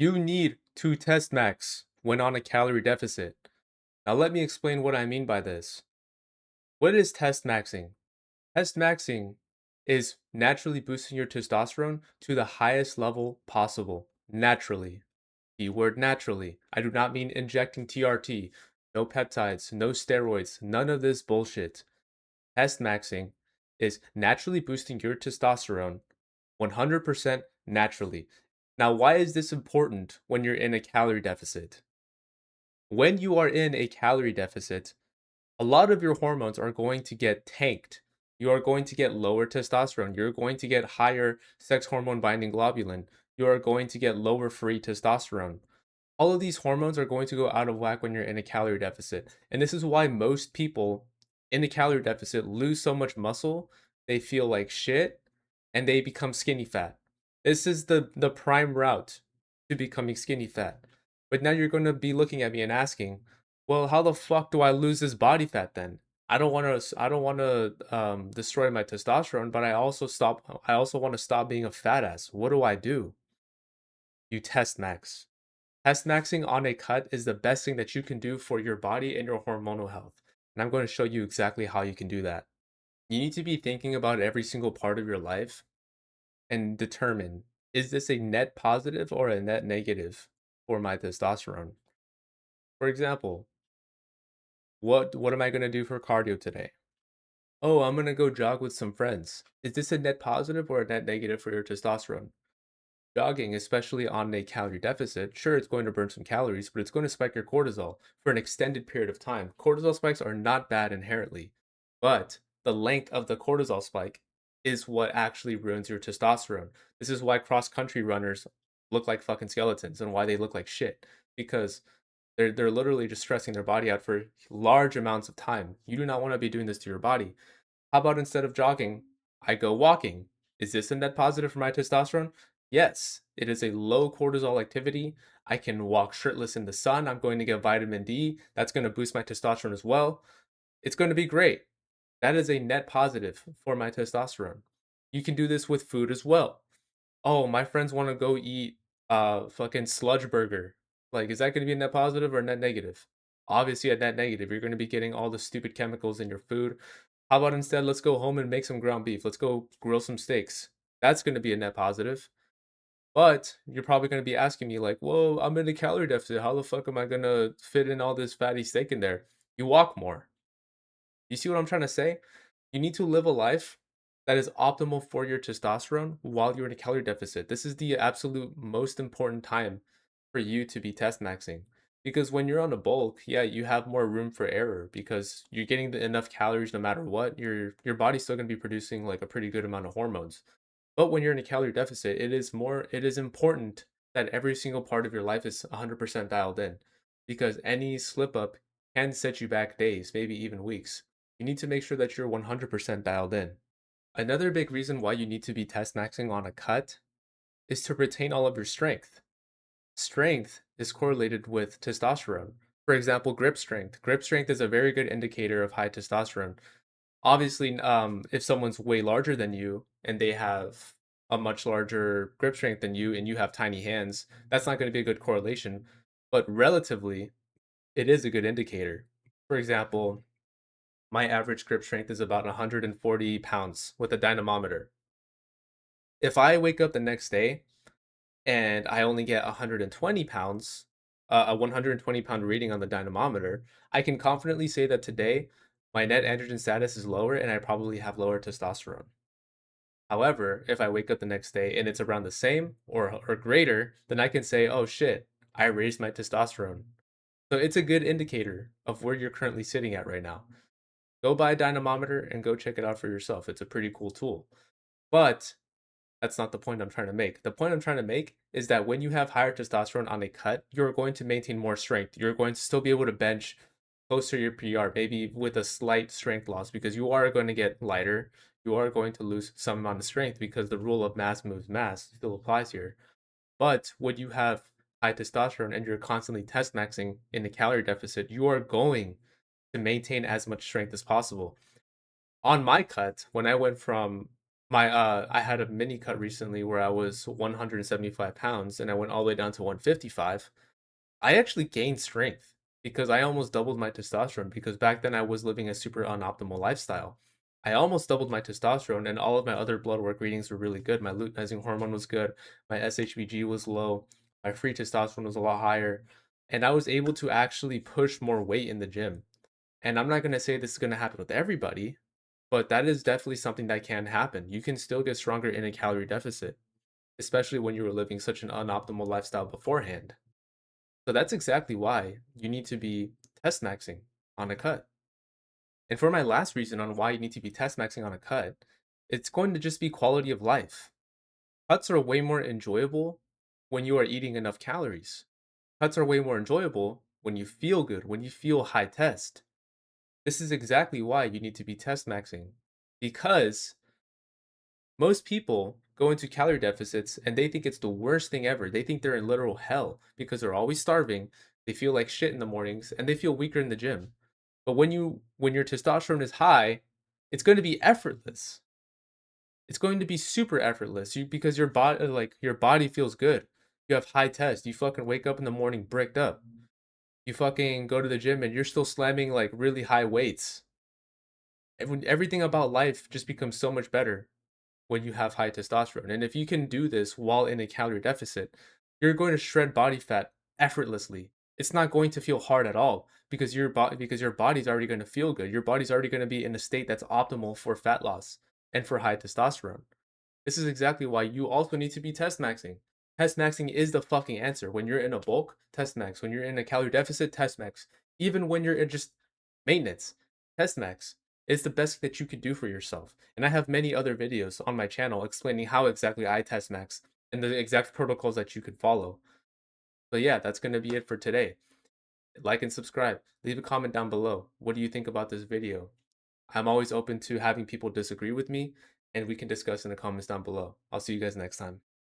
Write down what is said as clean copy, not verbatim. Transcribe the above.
You need to test max when on a calorie deficit. Now, let me explain what I mean by this. What is test maxing? Test maxing is naturally boosting your testosterone to the highest level possible. Naturally. Keyword naturally. I do not mean injecting TRT, no peptides, no steroids, none of this bullshit. Test maxing is naturally boosting your testosterone 100% naturally. Now, why is this important when you're in a calorie deficit? When you are in a calorie deficit, a lot of your hormones are going to get tanked. You are going to get lower testosterone. You're going to get higher sex hormone binding globulin. You are going to get lower free testosterone. All of these hormones are going to go out of whack when you're in a calorie deficit. And this is why most people in a calorie deficit lose so much muscle, they feel like shit, and they become skinny fat. This is the prime route to becoming skinny fat. But now you're going to be looking at me and asking, well, how the fuck do I lose this body fat then? I don't want to destroy my testosterone, but I also want to stop being a fat ass. What do I do? You test max. Test maxing on a cut is the best thing that you can do for your body and your hormonal health. And I'm going to show you exactly how you can do that. You need to be thinking about every single part of your life and determine, is this a net positive or a net negative for my testosterone? For example, what am I going to do for cardio today? Oh, I'm going to go jog with some friends. Is this a net positive or a net negative for your testosterone? Jogging, especially on a calorie deficit, sure, it's going to burn some calories, but it's going to spike your cortisol for an extended period of time. Cortisol spikes are not bad inherently, but the length of the cortisol spike is what actually ruins your testosterone. This is why cross country runners look like fucking skeletons and why they look like shit because they're literally just stressing their body out for large amounts of time. You do not want to be doing this to your body. How about instead of jogging, I go walking? Is this a net positive for my testosterone? Yes, it is a low cortisol activity. I can walk shirtless in the sun. I'm going to get vitamin D. That's going to boost my testosterone as well. It's going to be great. That is a net positive for my testosterone. You can do this with food as well. Oh, my friends want to go eat fucking sludge burger. Like, is that going to be a net positive or a net negative? Obviously, a net negative. You're going to be getting all the stupid chemicals in your food. How about instead, let's go home and make some ground beef. Let's go grill some steaks. That's going to be a net positive. But you're probably going to be asking me, like, well, I'm in a calorie deficit. How the fuck am I going to fit in all this fatty steak in there? You walk more. You see what I'm trying to say? You need to live a life that is optimal for your testosterone while you're in a calorie deficit. This is the absolute most important time for you to be test maxing. Because when you're on a bulk, yeah, you have more room for error because you're getting enough calories no matter what. Your body's still going to be producing like a pretty good amount of hormones. But when you're in a calorie deficit, it is important that every single part of your life is 100% dialed in because any slip up can set you back days, maybe even weeks. You need to make sure that you're 100% dialed in. Another big reason why you need to be test maxing on a cut is to retain all of your strength. Strength is correlated with testosterone. For example, grip strength. Grip strength is a very good indicator of high testosterone. Obviously, if someone's way larger than you and they have a much larger grip strength than you and you have tiny hands, that's not going to be a good correlation. But relatively, it is a good indicator. For example, my average grip strength is about 140 pounds with a dynamometer. If I wake up the next day and I only get 120 pounds, a 120-pound reading on the dynamometer, I can confidently say that today my net androgen status is lower and I probably have lower testosterone. However, if I wake up the next day and it's around the same or greater, then I can say, oh shit, I raised my testosterone. So it's a good indicator of where you're currently sitting at right now. Go buy a dynamometer and go check it out for yourself. It's a pretty cool tool. But that's not the point I'm trying to make. The point I'm trying to make is that when you have higher testosterone on a cut, you're going to maintain more strength. You're going to still be able to bench close to your PR, maybe with a slight strength loss, because you are going to get lighter. You are going to lose some amount of strength because the rule of mass moves mass still applies here. But when you have high testosterone and you're constantly test maxing in a calorie deficit, you are going to maintain as much strength as possible. On my cut, when I went from I had a mini cut recently where I was 175 pounds and I went all the way down to 155. I actually gained strength because I almost doubled my testosterone because back then I was living a super unoptimal lifestyle. I almost doubled my testosterone and all of my other blood work readings were really good. My luteinizing hormone was good, my SHBG was low, my free testosterone was a lot higher, and I was able to actually push more weight in the gym. And I'm not going to say this is going to happen with everybody, but that is definitely something that can happen. You can still get stronger in a calorie deficit, especially when you were living such an unoptimal lifestyle beforehand. So that's exactly why you need to be test maxing on a cut. And for my last reason on why you need to be test maxing on a cut, it's going to just be quality of life. Cuts are way more enjoyable when you are eating enough calories. Cuts are way more enjoyable when you feel good, when you feel high test. This is exactly why you need to be test maxing because most people go into calorie deficits and they think it's the worst thing ever. They think they're in literal hell because they're always starving. They feel like shit in the mornings and they feel weaker in the gym. But when your testosterone is high, it's going to be effortless. It's going to be super effortless. Because your body feels good. You have high test. You fucking wake up in the morning bricked up. You fucking go to the gym and you're still slamming like really high weights. Everything about life just becomes so much better when you have high testosterone. And if you can do this while in a calorie deficit, you're going to shred body fat effortlessly. It's not going to feel hard at all because your body's already going to feel good. Your body's already going to be in a state that's optimal for fat loss and for high testosterone. This is exactly why you also need to be test maxing. Test maxing is the fucking answer. When you're in a bulk, test max. When you're in a calorie deficit, test max. Even when you're in just maintenance, test max is the best that you could do for yourself. And I have many other videos on my channel explaining how exactly I test max and the exact protocols that you could follow. But yeah, that's going to be it for today. Like and subscribe. Leave a comment down below. What do you think about this video? I'm always open to having people disagree with me, and we can discuss in the comments down below. I'll see you guys next time.